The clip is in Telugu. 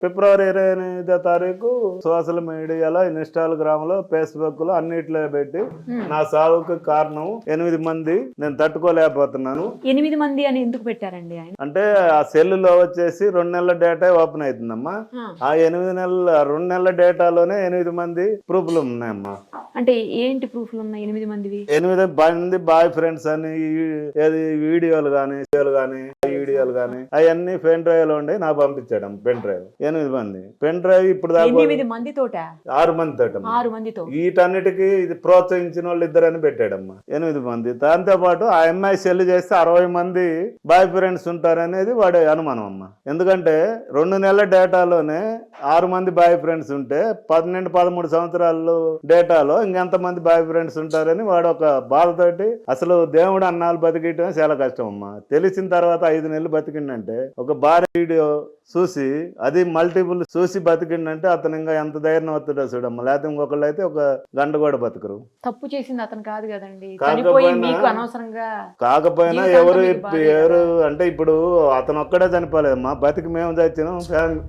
ఫిబ్రవరి 28వ తారీఖు సోషల్ మీడియాలో, ఇన్స్టాగ్రామ్ లో, ఫేస్బుక్ లో అన్నిట్లో పెట్టి నా సావుకు కారణం 8 మంది, నేను తట్టుకోలేకపోతున్నాను. 8 మంది అని ఎందుకు పెట్టారండి ఆయన? అంటే ఆ సెల్లులో వచ్చేసి 2 నెలల డేటా ఓపెన్ అవుతుందమ్మా. ఆ 2 నెలల డేటాలోనే 8 మంది ప్రూఫ్లు ఉన్నాయమ్మా. అంటే ఏంటి ప్రూఫ్లు ఉన్నాయి 8 మందివి? 8 మంది బాయ్ ఫ్రెండ్స్ అని ఏది వీడియోలు గానీ వీడియోలు గానీ అవన్నీ పెన్ డ్రైవ్ లో ఉండి నాకు పంపించాడు. పెన్ డ్రైవ్ 8 మంది పెన్ డ్రైవ్ ఇప్పుడు దాకా 8 మందితోట 6 మందితో 6 మందితో వీటన్నిటికీ ఇది ప్రోత్సహించిన వాళ్ళు 2 అని పెట్టాడమ్మా. 8 మంది. దాంతో పాటు ఆ అమ్మాయి సెల్ చేస్తే 60 మంది బాయ్ ఫ్రెండ్స్ ఉంటారనేది వాడి అనుమానం అమ్మా. ఎందుకంటే 2 నెలల డేటాలోనే 6 మంది బాయ్ ఫ్రెండ్స్ ఉంటే 12-13 సంవత్సరాలు డేటాలో ఇంకెంతమంది బాయ్ ఫ్రెండ్స్ ఉంటారని వాడు ఒక బాధతోటి, అసలు దేవుడు అన్నాళ్ళు బతికియటం చాలా కష్టం అమ్మా. తెలిసిన తర్వాత 5 నెలలు బతికిండంటే, ఒక భార్య వీడియో చూసి అది మల్టిపుల్ చూసి బతికిండంటే అతను ఇంకా ఎంత ధైర్యం అవుతుందో చూడమ్మా. లేకపోతే ఇంకొకళ్ళు అయితే ఒక గంట కూడా బతకరు. తప్పు చేసింది అతను కాదు కదండి, చనిపోయి మీకు అనవసరంగా. కాకపోయినా ఎవరు అంటే ఇప్పుడు అతను ఒక్కడే చనిపోలేదమ్మా, బతికి మేము చచ్చినాం ఫ్యామిలీ